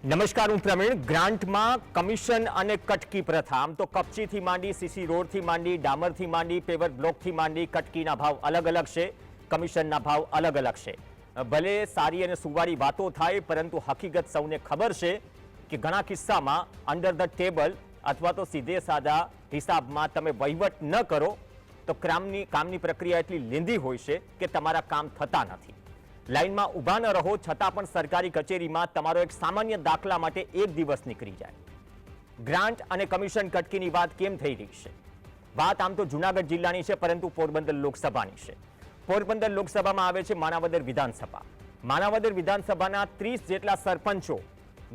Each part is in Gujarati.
નમસ્કાર, હું પ્રવીણ. ગ્રાન્ટમાં કમિશન અને કટકી પ્રથા. આમ તો કપચીથી માંડી, સીસી રોડથી માંડી, ડામરથી માંડી, પેવર બ્લોકથી માંડી કટકીના ભાવ અલગ અલગ છે, કમિશનના ભાવ અલગ અલગ છે. ભલે સારી અને સુવારી વાતો થાય, પરંતુ હકીકત સૌને ખબર છે કે ઘણા કિસ્સામાં અંડર ધ ટેબલ અથવા તો સીધે સાદા હિસાબમાં તમે વહીવટ ન કરો તો કામની પ્રક્રિયા એટલી લેન્ધી હોય છે કે તમારા કામ થતા નથી. લાઇનમાં ઊભા ન રહો છતાં પણ સરકારી કચેરીમાં તમારો એક સામાન્ય દાખલા માટે એક દિવસ નીકળી જાય. ગ્રાન્ટ અને કમિશન કટકીની વાત કેમ થઈ રહી છે? વાત આમ તો જૂનાગઢ જિલ્લાની છે, પરંતુ પોરબંદર લોકસભાની છે. પોરબંદર લોકસભામાં આવે છે માણાવદર વિધાનસભા. માણાવદર વિધાનસભાના 30 જેટલા સરપંચો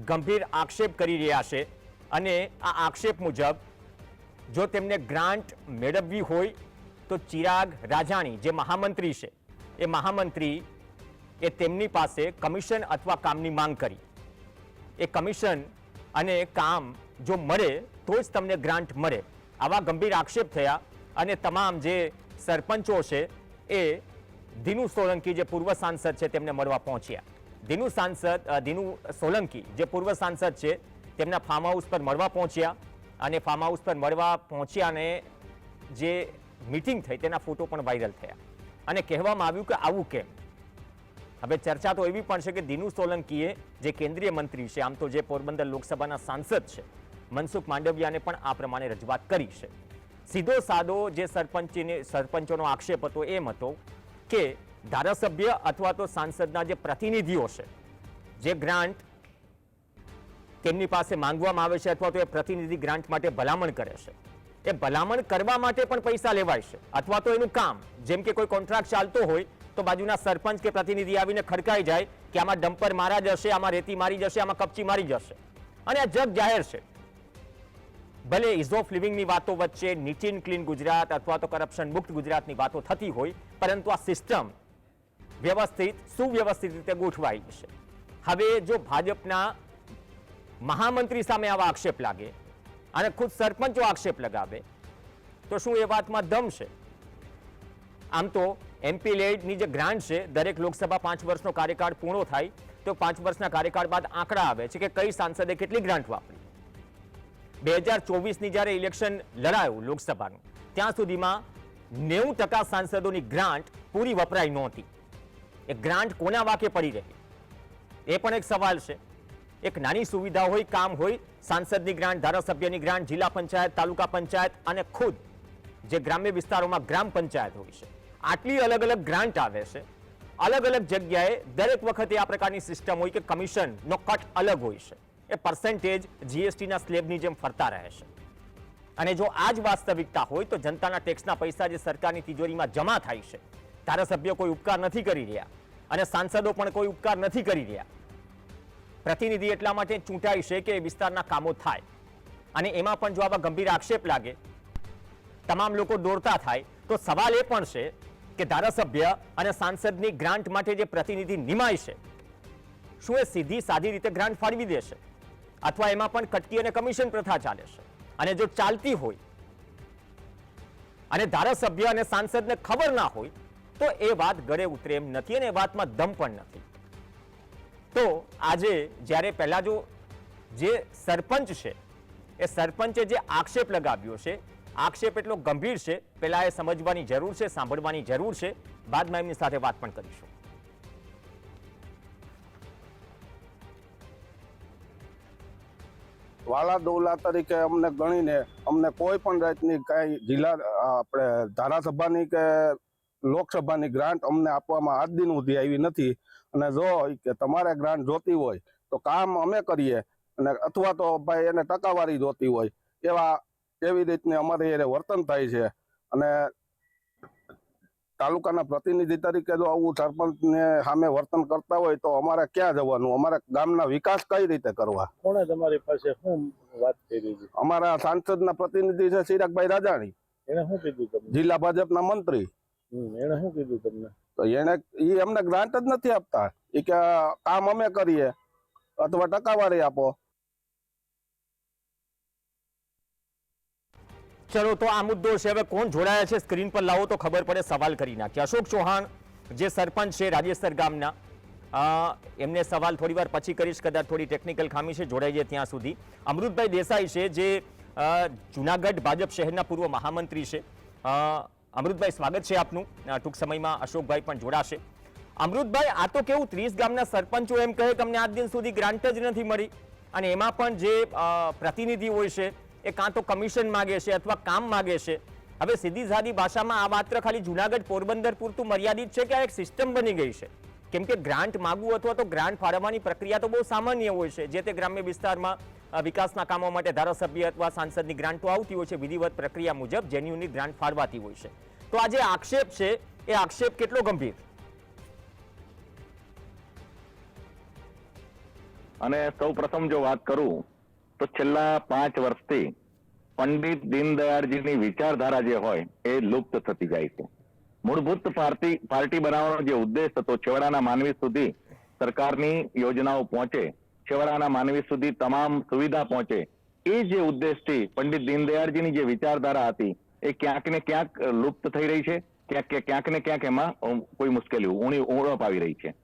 ગંભીર આક્ષેપ કરી રહ્યા છે અને આ આક્ષેપ મુજબ જો તેમને ગ્રાન્ટ મેળવવી હોય તો ચિરાગ રાજાણી જે મહામંત્રી છે, એ મહામંત્રી એ તેમની પાસે કમિશન અથવા કામની માંગ કરી. એ કમિશન અને કામ જો મળે તો જ તમને ગ્રાન્ટ મળે, આવા ગંભીર આક્ષેપ થયા અને તમામ જે સરપંચો છે એ દિનુ સોલંકી જે પૂર્વ સાંસદ છે તેમને મળવા પહોંચ્યા. દિનુ સોલંકી જે પૂર્વ સાંસદ છે તેમના ફાર્મ હાઉસ પર મળવા પહોંચ્યા અને ફાર્મ હાઉસ પર મળવા પહોંચ્યા અને જે મીટિંગ થઈ તેના ફોટો પણ વાયરલ થયા અને કહેવામાં આવ્યું કે આવું કેમ. હવે ચર્ચા તો એવી પણ છે કે દિનુ સોલંકીએ જે કેન્દ્રીય મંત્રી છે, આમ તો જે પોરબંદર લોકસભાના સાંસદ છે મનસુખ માંડવિયાને પણ આ પ્રમાણે રજૂઆત કરી છે. સીધો સાદો જે સરપંચોનો આક્ષેપ હતો એમ હતો કે ધારાસભ્ય અથવા તો સાંસદના જે પ્રતિનિધિઓ છે, જે ગ્રાન્ટ તેમની પાસે માંગવામાં આવે છે અથવા તો એ પ્રતિનિધિ ગ્રાન્ટ માટે ભલામણ કરે છે, એ ભલામણ કરવા માટે પણ પૈસા લેવાય છે અથવા તો એનું કામ, જેમ કે કોઈ કોન્ટ્રાક્ટ ચાલતો હોય તો બાજુના સરપંચ કે પ્રતિનિધિ આવીને ખડકાઈ જાય કે આમાં ડમ્પર મારા જશે, આમાં રેતી મારી જશે, આમાં કપચી મારી જશે અને આ જગ જાહેર છે. ભલે ઇઝ ઓફ લિવિંગની વાતો વચ્ચે નીટ એન્ડ ક્લીન ગુજરાત અથવા તો કરપ્શન મુક્ત ગુજરાતની વાતો થતી હોય, પરંતુ આ સિસ્ટમ વ્યવસ્થિત સુવ્યવસ્થિત રીતે ગોઠવાઈ છે. હવે જો ભાજપના મહામંત્રી સામે આવા આક્ષેપ લાગે અને ખુદ સરપંચો આક્ષેપ લગાવે તો શું એ વાતમાં દમ છે? આમ તો એમપી લેડની જે ગ્રાન્ટ છે, દરેક લોકસભા 5 વર્ષનો કાર્યકાળ પૂર્ણ થાય તો 5 વર્ષના કાર્યકાળ બાદ આંકડા આવે છે કે કઈ સાંસદે કેટલી ગ્રાન્ટ વાપરી. 2024ની જ્યારે ઇલેક્શન લડાયું લોકસભાનું, ત્યાં સુધીમાં 90% સાંસદોની ગ્રાન્ટ પૂરી વપરાઈ નહોતી. એ ગ્રાન્ટ કોના વાકે પડી રહી એ પણ એક સવાલ છે. એક નાની સુવિધા હોય, કામ હોય, સાંસદની ગ્રાન્ટ, ધારાસભ્યની ગ્રાન્ટ, જિલ્લા પંચાયત, તાલુકા પંચાયત અને ખુદ જે ગ્રામ્ય વિસ્તારોમાં ગ્રામ પંચાયત હોય છે, આટલી અલગ અલગ ગ્રાન્ટ આવે છે. અલગ અલગ જગ્યાએ દરેક વખતે આ પ્રકારની સિસ્ટમ હોય કે કમિશનનો કટ અલગ હોય છે. એ પર્સન્ટેજ જીએસટીના સ્લેબની જેમ ફરતા રહે છે. અને જો આ જ વાસ્તવિકતા હોય તો જનતાના ટેક્સના પૈસા જે સરકારની તિજોરીમાં જમા થાય છે, ધારાસભ્યો કોઈ ઉપકાર નથી કરી રહ્યા અને સાંસદો પણ કોઈ ઉપકાર નથી કરી રહ્યા. પ્રતિનિધિ એટલા માટે ચૂંટાય છે કે એ વિસ્તારના કામો થાય અને એમાં પણ જો આવા ગંભીર આક્ષેપ લાગે, તમામ લોકો દોડતા થાય, તો સવાલ એ પણ છે કે ધારાસભ્ય અને સાંસદની ગ્રાન્ટ માટે જે પ્રતિનિધિ નિમાય છે, શું એ સીધી સાદી રીતે ગ્રાન્ટ ફાળવી દેશે અથવા એમાં પણ કટકી અને કમિશન પ્રથા ચાલે છે? અને જો ચાલતી હોય અને ધારાસભ્ય અને સાંસદને ખબર ના હોય તો એ વાત ગળે ઉતરે એમ નથી અને એ વાતમાં દમ પણ નથી. તો આજે જ્યારે પહેલા જે સરપંચ છે એ સરપંચે જે આક્ષેપ લગાવ્યો છે, આક્ષેપ એટલો ગંભીર છે, પહેલા એ સમજવાની જરૂર છે, સાંભળવાની જરૂર છે. બાદમાં એમની સાથે વાત પણ કરીશું. વાલા દોલા તરીકે અમને ગણીને અમને કોઈ પણ જાતની કઈ જિલ્લા આપણે ધારાસભાની કે લોકસભાની ગ્રાન્ટ અમને આપવામાં આજ દિન સુધી આવી નથી. અને જો કે તમારે ગ્રાન્ટ જોતી હોય તો કામ અમે કરીએ અને અથવા તો ભાઈ એને ટકાવારી જોતી હોય એવી રીતની અમારે એ વર્તન થાય છે. અને તાલુકાના પ્રતિનિધિ તરીકે જો આવું સરપંચને સામે વર્તન કરતા હોય તો અમારે ક્યાં જવાનું? અમારે ગામના વિકાસ કઈ રીતે કરવા? કોણે તમારી પાસે શું વાત કરી છે? અમારા સાંસદના પ્રતિનિધિ છે ચિરાગભાઈ રાજાણી. એને શું કીધું તમને? જિલ્લા ભાજપના મંત્રી. એને શું કીધું તમને? તો એ અમને ગ્રાન્ટ જ નથી આપતા. એ કે કામ અમે કરીએ અથવા ટકાવારી આપો. ચલો, તો આ મુદ્દો છે. હવે કોણ જોડાયા છે સ્ક્રીન પર લાવો તો ખબર પડે, સવાલ કરી નાખ્યા. અશોક ચૌહાણ જે સરપંચ છે રાજેસર ગામના, એમને સવાલ થોડી વાર પછી કરીશ, કદાચ થોડી ટેકનિકલ ખામી છે, જોડાઈ જાય ત્યાં સુધી. અમૃતભાઈ દેસાઈ છે, જે જુનાગઢ ભાજપ શહેરના પૂર્વ મહામંત્રી છે. અમૃતભાઈ, સ્વાગત છે આપનું. ટૂંક સમયમાં અશોકભાઈ પણ જોડાશે. અમૃતભાઈ, આ તો કેવું 30 ગામના સરપંચો એમ કહે કે અમને આજ દિન સુધી ગ્રાન્ટ જ નથી મળી, અને એમાં પણ જે પ્રતિનિધિ હોય છે એ કાં તો કમિશન માગે છે અથવા કામ માગે છે. હવે સીધી સાદી ભાષામાં આ માત્ર ખાલી જુનાગઢ પોરબંદર પૂરતું મર્યાદિત છે કે આ એક સિસ્ટમ બની ગઈ છે? કેમ કે ગ્રાન્ટ માગવું અથવા તો ગ્રાન્ટ ફાળવવાની પ્રક્રિયા તો બહુ સામાન્ય હોય છે. જે તે ગ્રામ્ય વિસ્તારમાં વિકાસના કામો માટે ધારાસભ્ય અથવા સાંસદની ગ્રાન્ટો આવતી હોય છે, વિધિવત પ્રક્રિયા મુજબ જેન્યુનની ગ્રાન્ટ ફાળવાતી હોય છે. તો આ જે આક્ષેપ છે એ આક્ષેપ કેટલો ગંભીર? અને સૌ પ્રથમ જો વાત કરું તો છેલ્લા 5 વર્ષથી પંડિત દીનદયાળજીની વિચારધારા જે હોય એ લુપ્ત થતી જાય છે. મૂળભૂત પાર્ટી બનાવવાનો જે ઉદ્દેશ હતો, છેવાડાના માનવી સુધી સરકારની યોજનાઓ પહોંચે, છેવાડાના માનવી સુધી તમામ સુવિધા પહોંચે, એ જે ઉદ્દેશથી પંડિત દીનદયાળજીની જે વિચારધારા હતી એ ક્યાંક ને ક્યાંક લુપ્ત થઈ રહી છે. ક્યાંક ને ક્યાંક એમાં કોઈ મુશ્કેલી ઉણપ આવી રહી છે.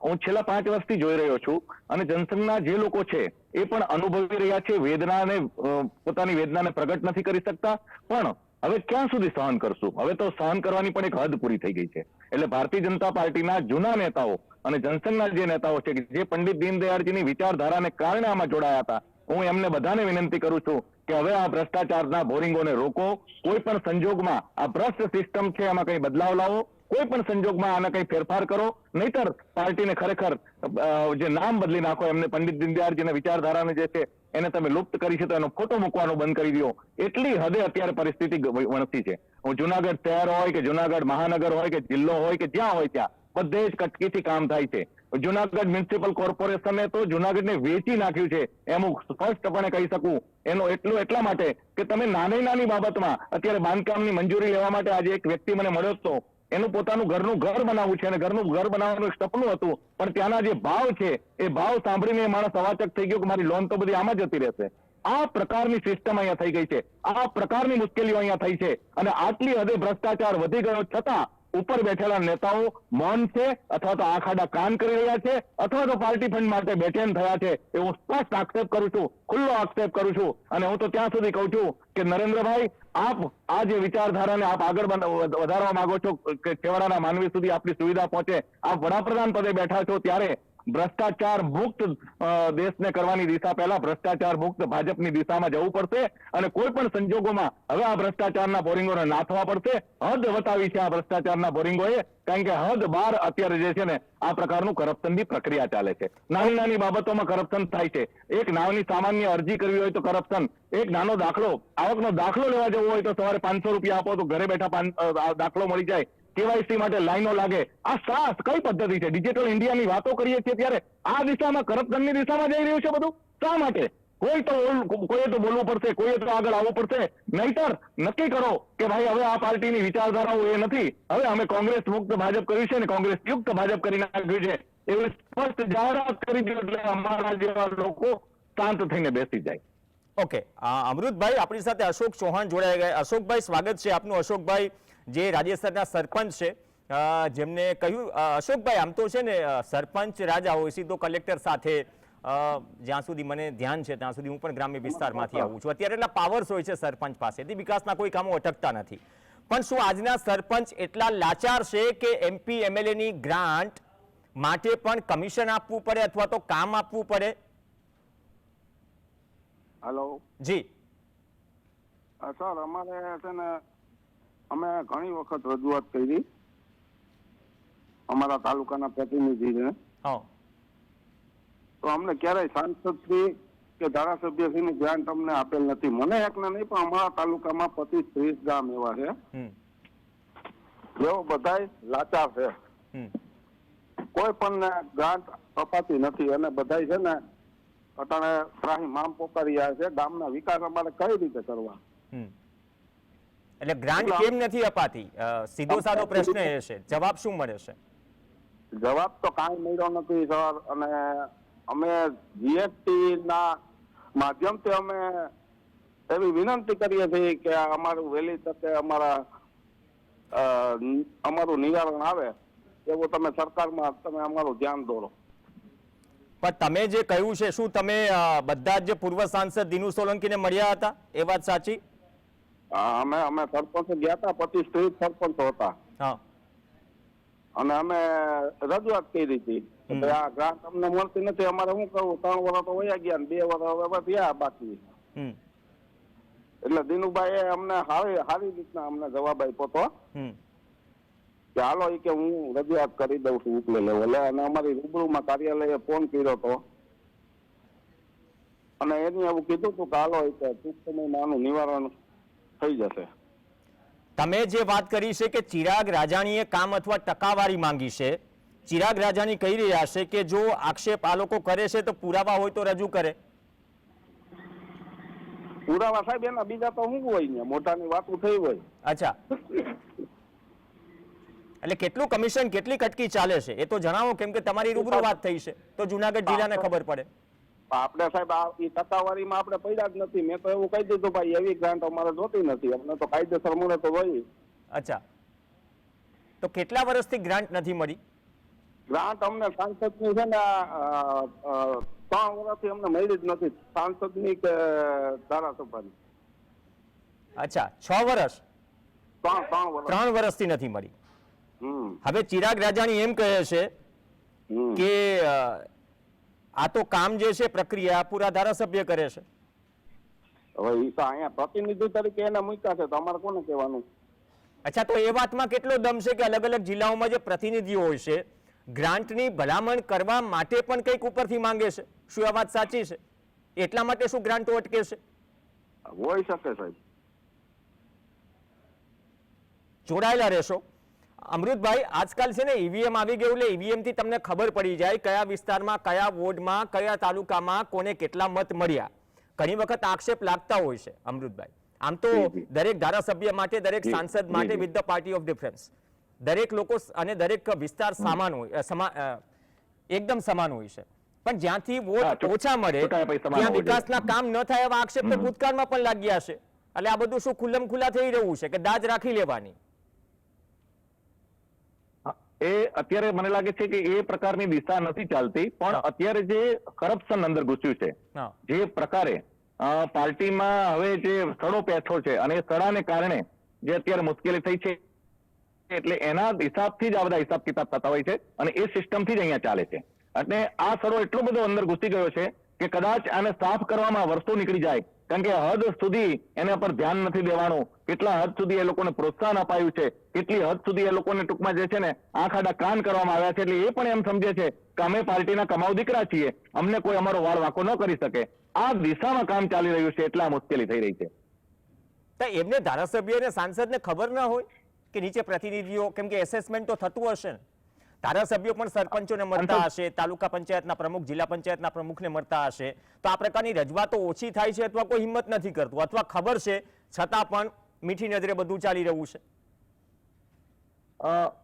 હું છેલ્લા 5 વર્ષથી જોઈ રહ્યો છું, અને જનસંઘના જે લોકો છે એ પણ અનુભવી રહ્યા છે વેદનાને, પોતાની વેદનાને પ્રગટ નથી કરી શકતા. પણ હવે ક્યાં સુધી સહન કરશું? હવે તો સહન કરવાની પણ એક હદ પૂરી થઈ ગઈ છે. એટલે ભારતીય જનતા પાર્ટીના જૂના નેતાઓ અને જનસંઘના જે નેતાઓ છે, જે પંડિત દીનદયાળજીની વિચારધારાને કારણે આમાં જોડાયા હતા, હું એમને બધાને વિનંતી કરું છું કે હવે આ ભ્રષ્ટાચારના બોરિંગોને રોકો. કોઈ પણ સંજોગમાં આ ભ્રષ્ટ સિસ્ટમ છે એમાં કઈ બદલાવ લાવો, કોઈ પણ સંજોગમાં આને કઈ ફેરફાર કરો, નહીતર પાર્ટીને ખરેખર જે નામ બદલી નાખો. એમને પંડિત દીનદયાળજીના વિચારધારાને જે છે એને તમે લુપ્ત કરી છે તો એનો ફોટો મૂકવાનો બંધ કરી દો. એટલી હદે અત્યારે પરિસ્થિતિ વણસી છે. હું જુનાગઢ શહેર હોય કે જુનાગઢ મહાનગર હોય કે જિલ્લો હોય કે જ્યાં હોય ત્યાં બધે જ કટકીથી કામ થાય છે. જુનાગઢ મ્યુનિસિપલ કોર્પોરેશને તો જુનાગઢને વેચી નાખ્યું છે એમ હું સ્પષ્ટપણે કહી શકું. એટલા માટે કે તમે નાની બાબતમાં અત્યારે બાંધકામની મંજૂરી લેવા માટે આજે એક વ્યક્તિ મને મળ્યો હતો, એનું પોતાનું ઘરનું ઘર બનાવવું છે અને ઘરનું ઘર બનાવવાનું એક સપનું હતું, પણ ત્યાંના જે ભાવ છે એ ભાવ સાંભળીને એ માણસ અવાચક થઈ ગયો કે મારી લોન તો બધી આમાં જતી રહેશે. આ પ્રકારની સિસ્ટમ અહીંયા થઈ ગઈ છે, આ પ્રકારની મુશ્કેલીઓ અહીંયા થઈ છે, અને આટલી હદે ભ્રષ્ટાચાર વધી ગયો છતાં ઉપર બેઠેલા નેતાઓ મૌન છે, અથવા તો આંખ આડા કાન કરી રહ્યા છે, અથવા તો પાર્ટી ફંડ માટે બેચેન થયા છે. એ હું સ્પષ્ટ આક્ષેપ કરું છું, ખુલ્લો આક્ષેપ કરું છું. અને હું તો ત્યાં સુધી કહું છું કે નરેન્દ્રભાઈ, આપ આ જે વિચારધારાને આપ આગળ વધારવા માંગો છો કે છેવાડાના માનવી સુધી આપણી સુવિધા પહોંચે, આપ વડાપ્રધાન પદે બેઠા છો ત્યારે ભ્રષ્ટાચાર મુક્ત દેશને કરવાની દિશા પહેલા ભ્રષ્ટાચાર મુક્ત ભાજપની દિશામાં જવું પડશે. અને કોઈ પણ સંજોગોમાં હવે આ ભ્રષ્ટાચારના બોરિંગોને નાથવા પડશે. હદ વટાવી છે આ ભ્રષ્ટાચારના બોરિંગોએ, કારણ કે હદ બાર અત્યારે જે છે ને આ પ્રકારનું કરપ્શનની પ્રક્રિયા ચાલે છે. નાની બાબતોમાં કરપ્શન થાય છે. એક નાની સામાન્ય અરજી કરવી હોય તો કરપ્શન, એક નાનો દાખલો, આવકનો દાખલો લેવા જવો હોય તો સવારે 500 રૂપિયા આપો તો ઘરે બેઠા દાખલો મળી જાય. કેવાયસી માટે લાઈનો લાગે. આ કઈ પદ્ધતિ છે? ડિજિટલ ઇન્ડિયાની વાતો કરીએ છીએ ત્યારે આ દિશામાં, કરપ્શનની દિશામાં જઈ રહ્યું છે બધું. શા માટે? કોઈએ તો બોલવું પડશે, કોઈએ તો આગળ આવવું પડશે. નહીતર નક્કી કરો કે ભાઈ હવે આ પાર્ટીની વિચારધારાઓ એ નથી, હવે અમે કોંગ્રેસ મુક્ત ભાજપ કર્યું છે ને કોંગ્રેસ યુક્ત ભાજપ કરી નાખ્યું છે, એવી સ્પષ્ટ જાહેરાત કરી દો એટલે અમારા જેવા લોકો શાંત થઈને બેસી જાય. ઓકે, અમૃતભાઈ, આપણી સાથે અશોક ચૌહાણ જોડાઈ ગયા. અશોકભાઈ, સ્વાગત છે આપનું. અશોકભાઈ જે રાજ્યસ્તરના સરપંચ છે, જેમને કહ્યું, અશોકભાઈ આમ તો છે ને સરપંચ રાજા હોય, સીધો કલેક્ટર સાથે, જ્યાં સુધી મને ધ્યાન છે ત્યાં સુધી હું પણ ગ્રામ્ય વિસ્તારમાંથી આવું છું, અત્યારે એટલા પાવર્સ હોય છે સરપંચ પાસેથી, વિકાસના કોઈ કામો અટકતા નથી. પણ શું આજના સરપંચ એટલા લાચાર છે કે MP MLA ની ગ્રાન્ટ માટે પણ કમિશન આપવું પડે અથવા તો કામ આપવું પડે? હેલો જી સર, અમારે છે ને અમે ઘણી વખત રજૂઆત કરી અમારા તાલુકાના પ્રતિનિધિને, તો અમને ક્યારેય સાંસદશ્રી કે ધારાસભ્યશ્રીની ગ્રાન્ટ અમને આપેલ નથી. મને એકને નહીં પણ અમારા તાલુકામાં 25-30 ગામ એવા છે જેઓ બધાય લાચાર છે. કોઈ પણ ગ્રાન્ટ અપાતી નથી અને બધાય છે ને અટાણે ત્રાહી મામ પોકારી રહ્યા છે. ગામના વિકાસ અમારે કઈ રીતે કરવા? એટલે ગ્રાન્ટ કેમ નથી અપાતી? સીધો સાદો પ્રશ્ન એ છે, જવાબ શું મળે છે? જવાબ તો કાંઈ મળ્યો નથી સર. અને અમે જીએસટી ના માધ્યમથી અમે એવી વિનંતી કરીએ છીએ કે અમારું વહેલી તકે અમારું નિવારણ આવે એવું તમે સરકારમાં તમે અમારું ધ્યાન દોરો. પણ તમે જે કહ્યું છે, શું તમે બધા જ પૂર્વ સાંસદ દિનુ સોલંકીને મળ્યા હતા? એ વાત સાચી? અમે સરપંચ ગયા હતા, 25 સ્ત્રી સરપંચો હતા. હા. અને અમે રજૂઆત કરી હતી કે આ ગ્રાન્ટ અમને મળતી નથી, અમારે શું કરવું? 3 વર્ષ તો વયા ગયા, 2 વર્ષ હવે થયા બાકી. એટલે દિનુભાઈ અમને સારી રીતના અમને જવાબ આપ્યો હતો કે હાલો કે હું રજૂઆત કરી દઉં છું ઉપલે લેવલે. અને અમારી રૂબરૂમાં કાર્યાલયે ફોન કર્યો હતો અને એની એવું કીધું હતું કે હાલો કે ટૂંક સમયમાં આનું નિવારણ થઈ જશે. તમે જે વાત કરી છે કે ચિરાગ રાજાણીએ કામ અથવા ટકાવારી માંગી છે, ચિરાગ રાજાણી કહી રહ્યા છે કે જો આક્ષેપ આ લોકો કરે છે તો પુરાવા હોય તો રજૂ કરે. પુરાવા સાહેબ એના બીજા તો શું હોય ને, મોટાની વાતો થઈ હોય. અચ્છા, એટલે કેટલું કમિશન, કેટલી કટકી ચાલે છે એ તો જણાવો, કેમ કે તમારી રૂબરૂ વાત થઈ છે તો જુનાગઢ જિલ્લાને ખબર પડે. આપણે સાહેબ આ ટકાવારીમાં આપણે પડ્યા જ નથી. મેં તો એવું કહી દીધું ભાઈ એવી ગ્રાન્ટ અમારે જોતી નથી, અમને તો કાયદેસર મળે તો હોય. અચ્છા, તો કેટલા વર્ષથી ગ્રાન્ટ નથી મળી? ગ્રાન્ટ અમને સાંસદની છે ને 3 વર્ષથી અમને મળી જ નથી, સાંસદની કે ધારાસભાની. અચ્છા, 6 વર્ષ? 3 વર્ષથી નથી મળી. હવે ચિરાગ રાજાણી એમ કહે છે કે આ તો કામ જે છે પ્રક્રિયા પૂરા ધારાસભ્ય કરે છે. હવે એ તો અહીંયા પ્રતિનિધિ તરીકે એને મૂક્યા છે તો અમારે કોને કહેવાનું? અચ્છા, તો એ વાતમાં કેટલો દમ છે કે અલગ અલગ જિલ્લાઓમાં જે પ્રતિનિધિઓ હોય છે ગ્રાન્ટની ભલામણ કરવા માટે પણ કંઈક ઉપરથી માંગે છે? શું આ વાત સાચી છે? એટલા માટે શું ગ્રાન્ટો અટકે છે? હોઈ શકે સાહેબ. જોડાયેલા રહેશો. અમૃતભાઈ, આજકાલ છે ને ઈવીએમ આવી ગયું, એટલે ઈવીએમ થી તમને ખબર પડી જાય કયા વિસ્તારમાં, કયા વોર્ડમાં, કયા તાલુકામાં કોને કેટલા મત મળ્યા. ઘણી વખત આક્ષેપ લાગતા હોય છે અમૃતભાઈ. આમ તો દરેક ધારાસભ્ય માટે, દરેક સાંસદ માટે with the party of difference દરેક લોકો અને દરેક વિસ્તાર સમાન હોય, એકદમ સમાન હોય છે. પણ જ્યાંથી વોટ ઓછા મળે ત્યાં વિકાસના કામ ન થાય એવા આક્ષેપ તો ભૂતકાળમાં પણ લાગ્યા છે. એટલે આ બધું શું ખુલ્લમ ખુલ્લા થઈ રહ્યું છે કે દાજ રાખી લેવાની? એ અત્યારે મને લાગે છે કે એ પ્રકારની દિશા નથી ચાલતી, પણ અત્યારે જે કરપ્શન અંદર ઘૂસ્યું છે, જે પ્રકારે પાર્ટીમાં હવે જે સડો પેઠો છે અને એ સડાને કારણે જે અત્યારે મુશ્કેલી થઈ છે, એટલે એના હિસાબથી જ આ બધા હિસાબ કિતાબ થતા હોય છે અને એ સિસ્ટમથી જ અહીંયા ચાલે છે. એટલે આ સડો એટલો બધો અંદર ઘૂસી ગયો છે કે કદાચ આને સાફ કરવામાં વર્ષો નીકળી જાય, કારણ કે હદ સુધી એના પર ધ્યાન નથી દેવાનું. કેટલા હદ સુધી એ લોકોને પ્રોત્સાહન અપાયું છે, કેટલી હદ સુધી એ લોકોને ટૂંકમાં જે છે ને આંખ આડા કાન કરવામાં આવ્યા છે. એટલે એ પણ એમ સમજે છે કે અમે પાર્ટીના કમાઉ દીકરા છીએ, અમને કોઈ અમારો વાળ વાંકો ન કરી શકે. આ દિશામાં કામ ચાલી રહ્યું છે એટલે આ મુશ્કેલી થઈ રહી છે. તો એમને ધારાસભ્ય અને સાંસદને ખબર ના હોય કે નીચે પ્રતિનિધિઓ, કેમ કે એસેસમેન્ટ તો થતું હશે ને, ધારાસભ્યો પણ સરપંચોને મળતા હશે, તાલુકા પંચાયતના પ્રમુખ, જિલ્લા પંચાયતના પ્રમુખને મળતા હશે, તો આ પ્રકારની રજૂઆતો ઓછી થાય છે અથવા કોઈ હિંમત નથી કરતું, અથવા ખબર છે છતાં પણ મીઠી નજરે બધું ચાલી રહ્યું છે?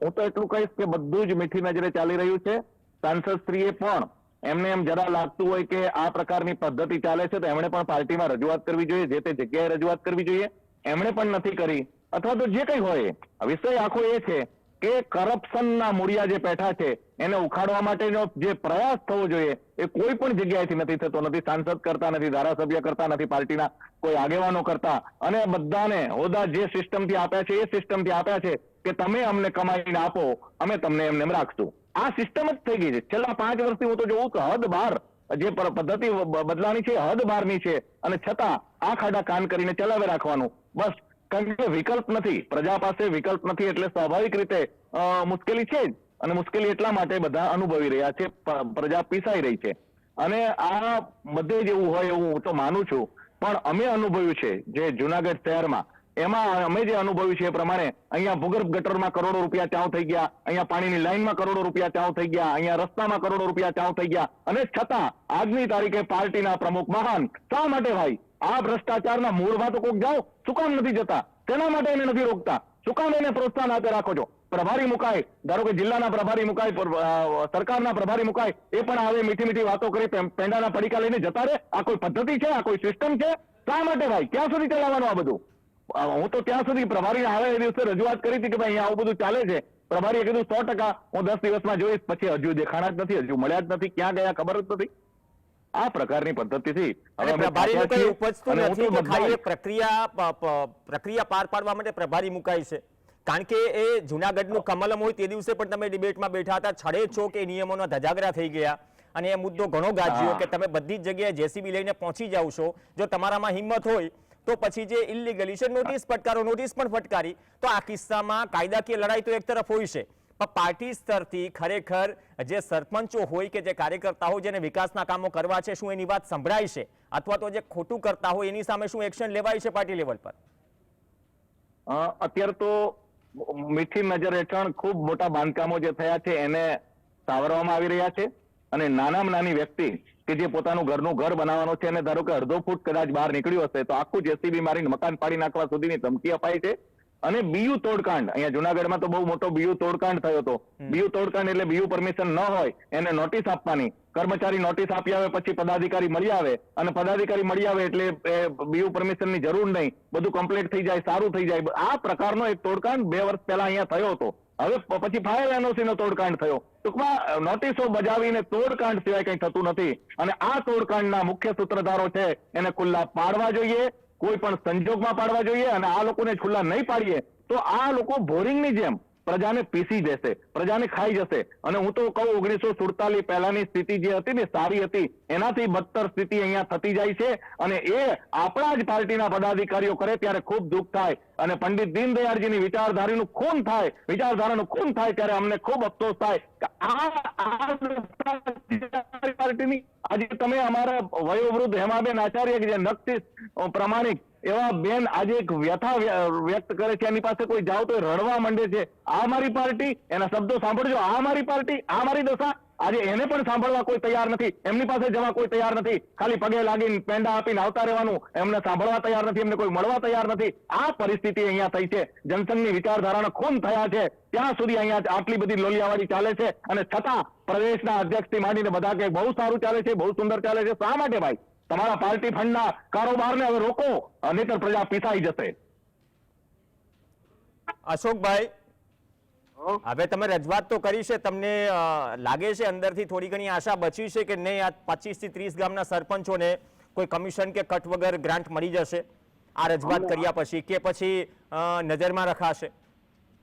હું તો એટલું કહીશ કે બધું જ મીઠી નજરે ચાલી રહ્યું છે. સાંસદશ્રીએ પણ એમને એમ જરા લાગતું હોય કે આ પ્રકારની પદ્ધતિ ચાલે છે તો એમણે પણ પાર્ટીમાં રજૂઆત કરવી જોઈએ, જે તે જગ્યાએ રજૂઆત કરવી જોઈએ. એમણે પણ નથી કરી, અથવા તો જે કંઈ હોય વિષય આખો એ છે કે કરપ્શનના મૂળિયા જે પેઠા છે એને ઉખાડવા માટેનો જે પ્રયાસ થવો જોઈએ એ કોઈ પણ જગ્યાએથી નથી થતો. નથી સાંસદ કરતા, નથી ધારાસભ્ય કરતા, નથી પાર્ટીના કોઈ આગેવાનો કરતા. અને બધાને હોદ્દા જે સિસ્ટમથી આપ્યા છે એ સિસ્ટમથી આપ્યા છે કે તમે અમને કમાઈને આપો, અમે તમને એમને રાખશું. આ સિસ્ટમ જ થઈ ગઈ છે છેલ્લા 5 વર્ષથી. હું તો જોઉં કે હદ બહાર જે પદ્ધતિ બદલાની છે હદ બહારની છે, અને છતાં આ ખાડા કાન કરીને ચલાવી રાખવાનું બસ. કારણ કે વિકલ્પ નથી, પ્રજા પાસે વિકલ્પ નથી, એટલે સ્વાભાવિક રીતે મુશ્કેલી છે જ. અને મુશ્કેલી એટલા માટે બધા અનુભવી રહ્યા છે, પ્રજા પીસાઈ રહી છે. અને આ બધે જ એવું હોય એવું હું તો માનું છું, પણ અમે અનુભવ્યું છે જે જુનાગઢ શહેરમાં, એમાં અમે જે અનુભવ્યું છે એ પ્રમાણે અહીંયા ભૂગર્ભ ગટરમાં કરોડો રૂપિયા ચાઉ થઈ ગયા, અહીંયા પાણીની લાઈનમાં કરોડો રૂપિયા ચાઉ થઈ ગયા, અહીંયા રસ્તામાં કરોડો રૂપિયા ચાઉ થઈ ગયા. અને છતાં આજની તારીખે પાર્ટીના પ્રમુખ મહાન શા માટે ભાઈ આ ભ્રષ્ટાચારના મૂળમાં તો કોક જાઓ, શું કામ નથી જતા? તેના માટે એને નથી રોકતા? શું કામ એને પ્રોત્સાહન આપે રાખો છો? પ્રભારી મુકાય, ધારો કે જિલ્લાના પ્રભારી મુકાય, સરકારના પ્રભારી મુકાય, એ પણ આવે મીઠી મીઠી વાતો કરી પેંડાના પડીકા લઈને જતા રહે. આ કોઈ પદ્ધતિ છે? આ કોઈ સિસ્ટમ છે? શા માટે ભાઈ? ક્યાં સુધી ચલાવવાનું આ બધું? હું તો ત્યાં સુધી પ્રભારી આવે એ દિવસે રજૂઆત કરી હતી કે ભાઈ અહીંયા આવું બધું ચાલે છે, પ્રભારીએ કીધું 100% હું 10 દિવસમાં જોઈશ, પછી હજુ દેખાણા જ નથી, હજુ મળ્યા જ નથી, ક્યાં ગયા ખબર જ નથી. આ પ્રકારની પદ્ધતિથી અને હવે અમે પ્રભારીનું થાક્યા કંઈ છીએ. ઉપજતું અને હું નથી તો કે બધા ખાલી જ- એ પ્રક્રિયા પાર પાડવા માટે પ્રભારી મુકાય છે? કારણ કે એ જુનાગઢનું કમલમ હોય તે દિવસે પણ તમે ડિબેટમાં બેઠા હતા, છડે છો કે નિયમોના ધજાગરા થઈ ગયા અને એ મુદ્દો ઘણો ગાજ્યો હા. કે તમે બધી જ જગ્યાએ જેસીબી લઈને પહોંચી જાવ છો. જો તમારામાં હિંમત હોય તો પછી જે ઇલીગલી છે નોટિસ ફટકારો, નોટિસ પણ ફટકારી. તો આ કિસ્સામાં કાયદાકીય લડાઈ તો એક તરફ હોય છે, પણ પાર્ટી સ્તરથી ખરેખર જે સરપંચો હોય કે જે કાર્યકર્તા હોય જેને વિકાસના કામો કરવા છે, શું એની વાત સંભળાય છે? અથવા તો જે ખોટું કરતા હોય એની સામે શું એક્શન લેવાય છે પાર્ટી લેવલ પર? અત્યારે તો મીઠી નજર હેઠળ ખૂબ મોટા બાંધકામો જે થયા છે એને સાવરવામાં આવી રહ્યા છે. અને નાનામાં નાની વ્યક્તિ કે જે પોતાનું ઘરનું ઘર બનાવવાનો છે અને ધારો કે અડધો ફૂટ કદાચ બહાર નીકળ્યું હશે તો આખું જેસીબી મારીને મકાન પાડી નાખવા સુધીની ધમકી અપાઈ છે. અને બીયુ તોડકાંડ, અહીંયા જુનાગઢમાં તો બહુ મોટો બીયુ તોડકાંડ થયો હતો. બીયુ તોડકાંડ એટલે બીયુ પરમિશન ન હોય એને નોટિસ આપવાની, કર્મચારી નોટિસ આપી આવે પછી પદાધિકારી મળી આવે, અને પદાધિકારી મળી આવે એટલે બીયુ પરમિશનની જરૂર નહીં, બધું કમ્પ્લીટ થઈ જાય, સારું થઈ જાય. આ પ્રકારનો એક તોડકાંડ 2 વર્ષ પહેલા અહીંયા થયો હતો. હવે પછી ફાયર એનઓસી નો તોડકાંડ થયો. ટૂંકમાં નોટિસો બજાવીને તોડકાંડ સિવાય કંઈ થતું નથી. અને આ તોડકાંડના મુખ્ય સૂત્રધારો છે એને ખુલ્લા પાડવા જોઈએ, કોઈ પણ સંજોગમાં પાડવા જોઈએ. અને આ લોકોને ખુલ્લા નહીં પાડીએ તો આ લોકો બોરિંગની જેમ પ્રજાને પીસી દેશે, પ્રજાને ખાઈ જશે. અને હું તો કહું 1947 પહેલાની સ્થિતિ જે હતી ને સારી હતી, એનાથી બદતર સ્થિતિ અહીંયા થતી જાય છે. અને એ આપણા જ પાર્ટીના પદાધિકારીઓ કરે ત્યારે ખૂબ દુઃખ થાય. અને પંડિત દીનદયાળજીની વિચારધારાનું ખૂન થાય, વિચારધારાનું ખૂન થાય ત્યારે અમને ખૂબ અફસોસ થાય કે આ પાર્ટીની આજે તમે અમારા વયોવૃદ્ધ હેમાબેન આચાર્ય કે જે નક્કી પ્રમાણિક એવા બેન આજે એક વ્યથા વ્યક્ત કરે છે, એની પાસે કોઈ જાઓ તો રડવા માંડે છે. આ મારી પાર્ટી, એના શબ્દો સાંભળજો, આ મારી પાર્ટી, આ મારી દશા. આજે એને પણ સાંભળવા કોઈ તૈયાર નથી, એમની પાસે જવા કોઈ તૈયાર નથી. ખાલી પગે લાગીને પેંડા આપીને આવતા રહેવાનું, એમને સાંભળવા તૈયાર નથી, એમને કોઈ મળવા તૈયાર નથી. આ પરિસ્થિતિ અહીંયા થઈ છે. જનસંઘની વિચારધારાના ખૂન થયા છે ત્યાં સુધી અહીંયા આટલી બધી લોલિયાવાડી ચાલે છે. અને છતાં પ્રદેશના અધ્યક્ષથી માંડીને બધા કે બહુ સારું ચાલે છે, બહુ સુંદર ચાલે છે. શા માટે ભાઈ? તમારા પાર્ટી ફંડના કારોબારને હવે રોકો, નહીંતર પ્રજા પીસાઈ જશે. અશોકભાઈ, હવે તમે રજૂઆત તો કરી છે, તમને લાગે છે અંદરથી થોડી ઘણી આશા બચી છે કે નહીં આ 25 થી 30 ગામના સરપંચોને કોઈ કમિશન કે કટ વગર ગ્રાન્ટ મળી જશે આ રજૂઆત કર્યા પછી, કે પછી નજરમાં રખાશે?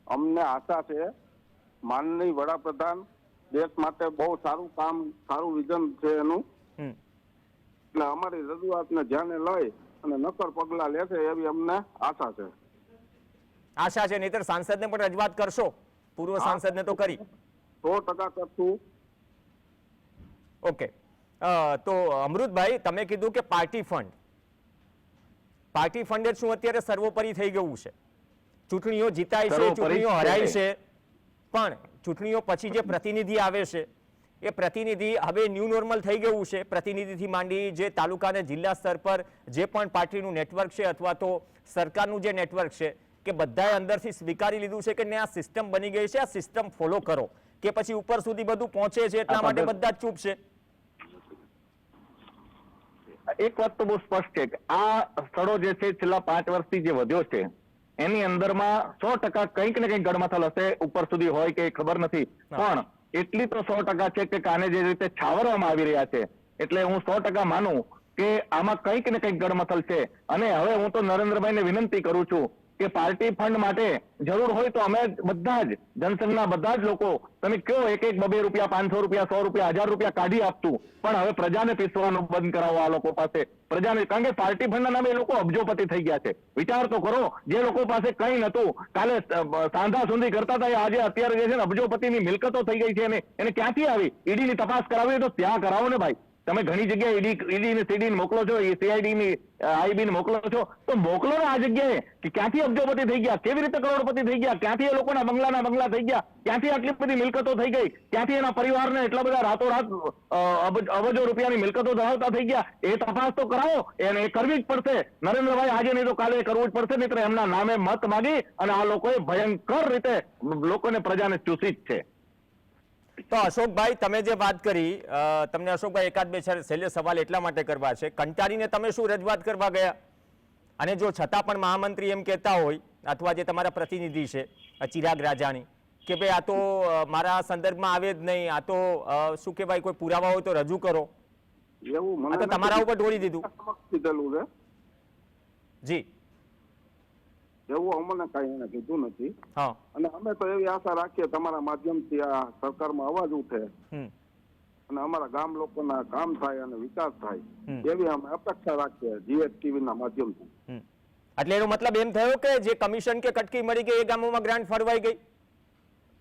અમને આશા છે. માનનીય વડાપ્રધાન દેશ માટે બહુ સારું કામ, સારું વિઝન છે એનું. એટલે અમારી રજૂઆતને ધ્યાને લઈ અને નક્કર પગલા લેશે એવી અમને આશા છે. આશા છે, નહીતર સાંસદને પણ રજૂઆત કરશો? પૂર્વ સાંસદને તો કરી. 100% કરશું. ઓકે, તો અમૃતભાઈ, તમે કીધું કે પાર્ટી ફંડ જ શું અત્યારે સર્વોપરી થઈ ગયું છે? ચૂંટણીઓ જીતાય છે, ચૂંટણીઓ હરાય છે, પણ ચૂંટણીઓ પછી જે પ્રતિનિધિ આવે છે એ પ્રતિનિધિ હવે ન્યૂ નોર્મલ થઈ ગયું છે. પ્રતિનિધિથી માંડી જે તાલુકા અને જિલ્લા સ્તર પર જે પણ પાર્ટીનું નેટવર્ક છે અથવા તો સરકારનું જે નેટવર્ક છે કે બધાએ અંદરથી સ્વીકારી લીધું છે કે આ સિસ્ટમ બની ગઈ છે, આ સિસ્ટમ ફોલો કરો, કે પછી ઉપર સુધી બધું પહોંચે છે એટલા માટે બધા જ ચૂપ છે? એક વાત તો બહુ સ્પષ્ટ છે કે આ સ્થળો જે છે છેલ્લા 5 વર્ષથી જે વધ્યો છે એની અંદરમાં 100% કંઈક ને કંઈક ગડમથલ હશે. ઉપર સુધી હોય કે ખબર નથી, પણ એટલી તો 100% છે કે કાને જે રીતે છાવરવામાં આવી રહ્યા છે એટલે હું 100% માનું કે આમાં કંઈક ને કંઈક ગડમથલ છે. અને હવે હું તો નરેન્દ્રભાઈને વિનંતી કરું છું કે પાર્ટી ફંડ માટે જરૂર હોય તો અમે બધા જ જનસંઘના બધા જ લોકો, તમે કયો 1-2 રૂપિયા, 500 રૂપિયા, 100 રૂપિયા, 1000 રૂપિયા કાઢી આપતું, પણ હવે પ્રજાને પીસવાનું બંધ કરાવો આ લોકો પાસે. પ્રજાને, કારણ કે પાર્ટી ફંડના નામે એ લોકો અબજોપતિ થઈ ગયા છે. વિચાર તો કરો, જે લોકો પાસે કંઈ નતું, કાલે સાંધા સુંધી કરતા હતા, આજે અત્યારે જે છે ને અબજોપતિની મિલકતો થઈ ગઈ છે. એને ક્યાંથી આવી? ઈડીની તપાસ કરાવી તો ત્યાં કરાવો ને ભાઈ. તમે ઘણી જગ્યાએ ઈડી ને સીડી મોકલો છો, સીઆઈડી ની આઈબી ને મોકલો છો, તો મોકલો ને આ જગ્યાએ કે ક્યાંથી અબજોપતિ થઈ ગયા, કેવી રીતે કરોડપતિ થઈ ગયા, ક્યાંથી એ લોકોના બંગલા થઈ ગયા, ક્યાંથી આટલી બધી મિલકતો થઈ ગઈ, ક્યાંથી એના પરિવારને એટલા બધા રાતોરાત અબજો રૂપિયાની મિલકતો ધરાવતા થઈ ગયા. એ તપાસ તો કરાવો, એને કરવી જ પડશે. નરેન્દ્રભાઈ આજે નહીં તો કાલે કરવું જ પડશે, નહીં એમના નામે મત માગી અને આ લોકોએ ભયંકર રીતે લોકોને, પ્રજાને ચૂસી જ છે. તો અશોકભાઈ, તમે જે વાત કરી, તમને અશોકભાઈ એકાદ બે છેલ્લે સવાલ એટલા માટે કરવા છે, કંટાળીને તમે શું રજૂઆત કરવા ગયા? અને જો છતાં પણ મહામંત્રી એમ કહેતા હોય અથવા જે તમારા પ્રતિનિધિ છે ચિરાગ રાજાણી કે ભાઈ આ તો મારા સંદર્ભમાં આવે જ નહીં, આ તો શું કહેવાય, કોઈ પુરાવા હોય તો રજૂ કરો? એવું આ તો મને તમારા ઉપર ઢોળી દીધું. સમક્ષ કીધેલું છે, જી. એવું અમને કઈ એને કીધું નથી. હા. અને અમે તો એવી આશા રાખીએ તમારા માધ્યમથી આ સરકારમાં અવાજ ઉઠે હમ. અને અમારા ગામ લોકોના કામ થાય અને વિકાસ થાય હમ. એવી અમે અપેક્ષા રાખીએ જીએસટીવી ના માધ્યમથી. હમ. એટલે એનો મતલબ એમ થયો કે જે કમિશન કે કટકી મળી ગઈ એ ગામોમાં ગ્રાન્ટ ફળવાઈ ગઈ?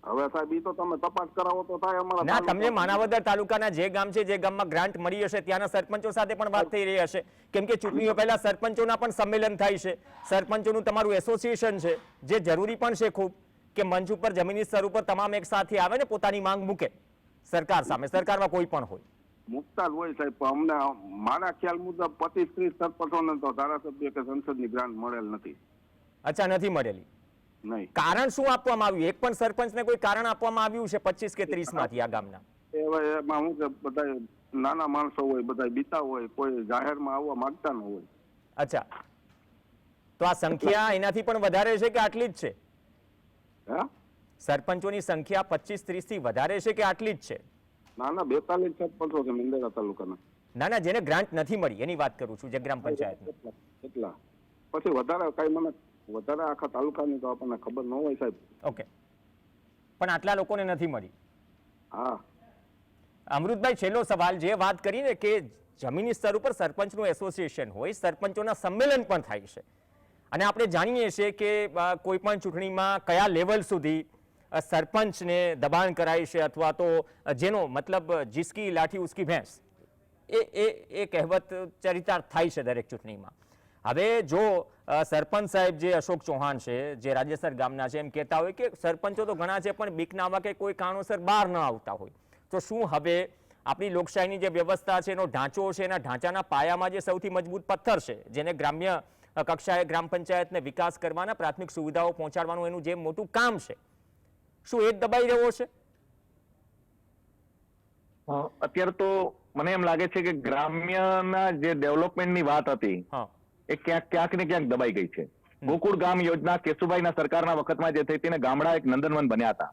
હવે સાહેબ ઈ તો તમે તપાસ કરાવો તો થાય. અમારા ના, તમને તાલુકા- માણાવદર તાલુકાના જે ગામ છે, જે ગામમાં ગ્રાન્ટ મળી હશે, ત્યાંના સરપંચો સાથે પણ વાત થઈ રહી હશે, કેમ કે ચૂંટણીઓ પહેલા સરપંચોના પણ સંમેલન થાય છે, સરપંચોનું તમારું એસોસિએશન છે, જે જરૂરી પણ છે ખૂબ કે મંચ ઉપર જમીની સ્તર ઉપર તમામ એક સાથે આવે ને પોતાની માંગ મૂકે સરકાર સામે, સરકારમાં કોઈ પણ હોય. મુકતા જ હોય સાહેબ, પણ અમને મારા ખ્યાલ મુજબ 25-30 સરપંચોને તો ધારાસભ્ય કે સંસદની ગ્રાન્ટ મળેલ નથી. અચ્છા, નથી મળેલી. નહીં, કારણ શું આપવામાં આવ્યું? એક પણ સરપંચને કોઈ કારણ આપવામાં આવ્યું છે 25 કે 30 માંથી આ ગામના? એમાં હું કે બધા નાના માણસો હોય, બધા બીતા હોય, કોઈ જાહેરમાં આવવા માંગતા ન હોય. અચ્છા, તો આ સંખ્યા એનાથી પણ વધારે છે કે આટલી જ છે? હે? સરપંચોની સંખ્યા 25-30 થી વધારે છે કે આટલી જ છે? નાના 42 સરપંચો છે મેંદરડા તાલુકાના. ના ના, જેને ગ્રાન્ટ નથી મળી એની વાત કરું છું, જે ગ્રામ પંચાયતની. એટલા પછી વધારે કઈ મને વધારે આખા તાલુકાની તો આપણને ખબર ન હોય સાહેબ. ઓકે, પણ આટલા લોકોને નથી મળી. હા, અમૃતભાઈ, છેલ્લો સવાલ, જે વાત કરીને કે જમીની સ્તર ઉપર સરપંચનું એસોસિએશન હોય, સરપંચોના સંમેલન પણ થાય છે, અને આપણે જાણીએ છીએ કે કોઈ પણ ચૂંટણીમાં કયા લેવલ સુધી સરપંચને દબાણ કરાય છે, અથવા તો જેનો મતલબ જીસકી લાઠી ઉસકી ભેંસ, એ કહેવત ચરિતાર્થ થાય છે દરેક ચૂંટણીમાં. હવે જો સરપંચ સાહેબ જે અશોક ચૌહાણ છે, જે રાજેસર ગામના છે, એમ કહેતા હોય કે સરપંચો તો ઘણા છે પણ બીકના વાકે કોઈ કારણોસર બહાર ન આવતા હોય, તો શું હવે આપણી લોકશાહીની જે વ્યવસ્થા છે, એનો ઢાંચો છે, એના ઢાંચાના પાયામાં જે સૌથી મજબૂત પથ્થર છે, જેને ગ્રામ્ય કક્ષાએ ગ્રામ પંચાયતને વિકાસ કરવાના, પ્રાથમિક સુવિધાઓ પહોંચાડવાનું એનું જે મોટું કામ છે, શું એ જ દબાઈ રહ્યો છે? અત્યારે તો મને એમ લાગે છે કે ગ્રામ્યના જે ડેવલપમેન્ટની વાત હતી એ ક્યાંક ને ક્યાંક દબાઈ ગઈ છે. ગોકુળ ગામ યોજના કેશુભાઈના સરકારના વખતમાં જે થઈ હતી ને ગામડા એક નંદનવન બન્યા હતા,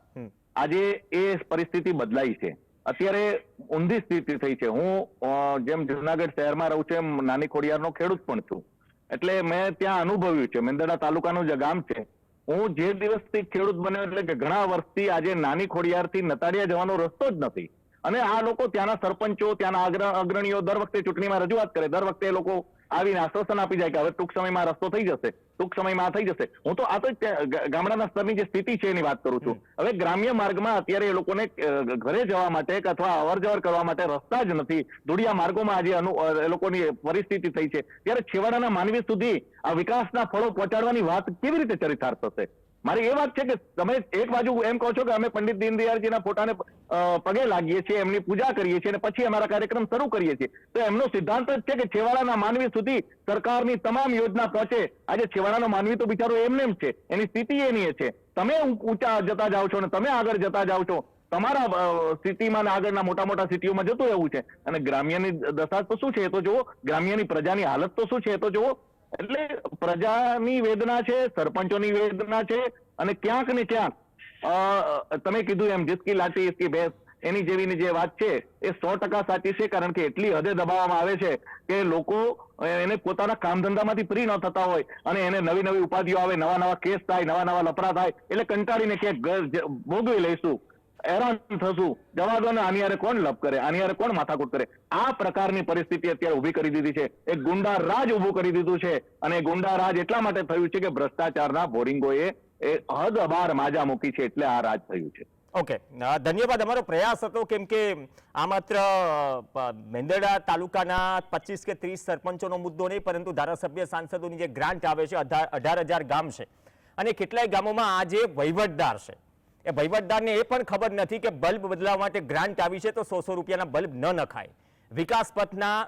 આજે એ પરિસ્થિતિ બદલાઈ છે. અત્યારે ઊંધી સ્થિતિ થઈ છે. હું જેમ જુનાગઢ શહેરમાં રહું છું એમ નાની ખોડિયારનો ખેડૂત પણ છું, એટલે મેં ત્યાં અનુભવ્યું છે. મેંદરડા તાલુકાનું જે ગામ છે, હું જે દિવસથી ખેડૂત બન્યો એટલે કે ઘણા વર્ષથી આજે નાની ખોડિયારથી નતાડિયા જવાનો રસ્તો જ નથી. અને આ લોકો ત્યાંના સરપંચો, ત્યાંના અગ્રણીઓ દર વખતે ચૂંટણીમાં રજૂઆત કરે, દર વખતે એ લોકો આવીને આશ્વાસન આપી જાય કે હવે ટૂંક સમયમાં રસ્તો થઈ જશે, ટૂંક સમયમાં થઈ જશે. હું તો આ તો ગામડાના સ્તરની જે સ્થિતિ છે એની વાત કરું છું. હવે ગ્રામ્ય માર્ગમાં અત્યારે એ લોકોને ઘરે જવા માટે અથવા અવર જવર કરવા માટે રસ્તા જ નથી. ધૂળિયા માર્ગોમાં આજે એ લોકોની પરિસ્થિતિ થઈ છે, ત્યારે છેવાડાના માનવી સુધી આ વિકાસના ફળો પહોંચાડવાની વાત કેવી રીતે ચરિતાર્થ થશે? મારી એ વાત છે કે તમે એક બાજુ એમ કહો છો કે અમે પંડિત દીનદયાળજીના ફોટાને પગે લાગીએ છીએ, એમની પૂજા કરીએ છીએ અને પછી અમારા કાર્યક્રમ શરૂ કરીએ છીએ, તો એમનો સિદ્ધાંત જ છે કે છેવાડાના માનવી સુધી સરકારની તમામ યોજના પહોંચે. આજે છેવાડાનો માનવી તો બિચારો એમને એમ છે, એની સ્થિતિ એની છે. તમે ઊંચા જતા જાઓ છો અને તમે આગળ જતા જાઓ છો, તમારા સિટીમાં આગળના મોટા મોટા સિટીઓમાં જતું એવું છે, અને ગ્રામ્યની દશા તો શું છે એ તો જુઓ, ગ્રામ્યની પ્રજાની હાલત તો શું છે એ તો જુઓ. એટલે પ્રજાની વેદના છે, સરપંચોની વેદના છે, અને ક્યાંક ને ક્યાંક તમે કીધું એમ જીસકી લાઠી ઇસકી ભેંસ, એની જેવીની જે વાત છે એ 100% સાચી છે. કારણ કે એટલી હદે દબાવવામાં આવે છે કે લોકો એને પોતાના કામ ધંધામાંથી ફ્રી ન થતા હોય અને એને નવી નવી ઉપાધિઓ આવે, નવા નવા કેસ થાય, નવા નવા લફડા થાય, એટલે કંટાળીને ક્યાંક ભોગવી લઈશું, હેરાન થશું, જવા દો ને, આની હારે કોણ લપ કરે, આની હારે કોણ માથાકૂટ કરે. આ પ્રકારની પરિસ્થિતિ અત્યારે ઉભી કરી દીધી છે. એક ગુંડા રાજ ઉભું કરી દીધું છે, અને ગુંડા રાજ એટલા માટે થયું છે કે ભ્રષ્ટાચારના બોરિંગોએ હદ બાર માજા મૂકી છે, એટલે આ રાજ થયું છે. ઓકે, ધન્યવાદ. અમારો પ્રયાસ હતો, કેમ કે આ માત્ર મેંદરડા તાલુકાના 25 કે 30 સરપંચોનો મુદ્દો નહીં, પરંતુ ધારાસભ્ય સાંસદોની જે ગ્રાન્ટ આવે છે, 18,000 ગામ છે, અને કેટલાય ગામોમાં આ જે વહીવટદાર છે, એ વહીવટદારને એ પણ ખબર નથી કે બલ્બ બદલાવવા માટે ગ્રાન્ટ આવી છે તો 100 રૂપિયાના બલ્બ ન નખાય. વિકાસ પથના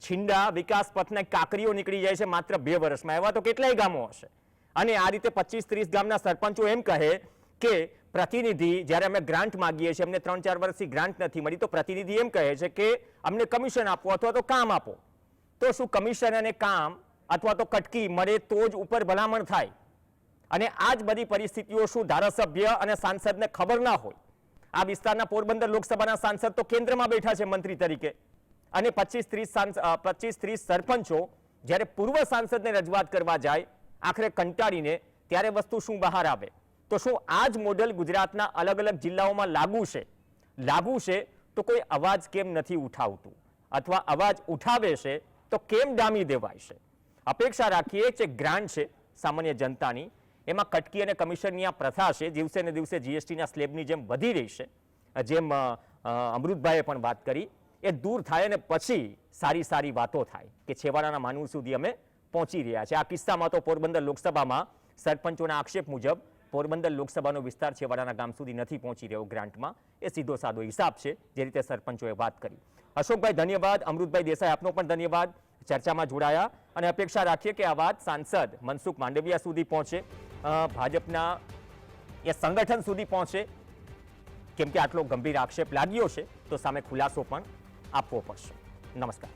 છીંડા, વિકાસ પથના કાકરીઓ નીકળી જાય છે માત્ર 2 વર્ષમાં. એવા તો કેટલાય ગામો હશે. અને આ રીતે 25-30 ગામના સરપંચો એમ કહે કે પ્રતિનિધિ, જ્યારે અમે ગ્રાન્ટ માંગીએ છીએ, અમને 3-4 વર્ષથી ગ્રાન્ટ નથી મળી, તો પ્રતિનિધિ એમ કહે છે કે અમને કમિશન આપો અથવા તો કામ આપો. તો શું કમિશન અને કામ અથવા તો કટકી મળે તો જ ઉપર ભલામણ થાય? અને આ જ બધી પરિસ્થિતિઓ શું ધારાસભ્ય અને સાંસદને ખબર ના હોય? આ વિસ્તારના પોરબંદર લોકસભાના સાંસદ તો કેન્દ્રમાં બેઠા છે મંત્રી તરીકે, અને 25-30 સરપંચો જ્યારે પૂર્વ સાંસદને રજૂઆત કરવા જાય આખરે કંટાળીને, ત્યારે વસ્તુ શું બહાર આવે? તો શું આ જ મોડેલ ગુજરાતના અલગ અલગ જિલ્લાઓમાં લાગુ છે તો કોઈ અવાજ કેમ નથી ઉઠાવતું? અથવા અવાજ ઉઠાવે છે તો કેમ ડામી દેવાય છે? અપેક્ષા રાખીએ કે ગ્રાન્ટ છે સામાન્ય જનતાની, એમાં કટકી અને કમિશનની આ પ્રથા છે દિવસે ને દિવસે જીએસટીના સ્લેબની જેમ વધી રહી છે, જેમ અમૃતભાઈએ પણ વાત કરી, એ દૂર થાય અને પછી સારી વાતો થાય કે છેવાડાના માનવ સુધી અમે પહોંચી રહ્યા છે. આ કિસ્સામાં તો પોરબંદર લોકસભામાં સરપંચોના આક્ષેપ મુજબ પોરબંદર લોકસભાનો વિસ્તાર છેવાડાના ગામ સુધી નથી પહોંચી રહ્યો ગ્રાન્ટમાં. એ સીધો સાદો હિસાબ છે જે રીતે સરપંચોએ વાત કરી. અશોકભાઈ ધન્યવાદ, અમૃતભાઈ દેસાઈ આપનો પણ ધન્યવાદ, ચર્ચામાં જોડાયા, અને અપેક્ષા રાખીએ કે આ વાત સાંસદ મનસુખ માંડવિયા સુધી પહોંચે, ભાજપના એ સંગઠન સુધી પહોંચે, કેમ કે આટલો ગંભીર આક્ષેપ લાગ્યો છે તો સામે ખુલાસો પણ આપવો પડશે. નમસ્કાર.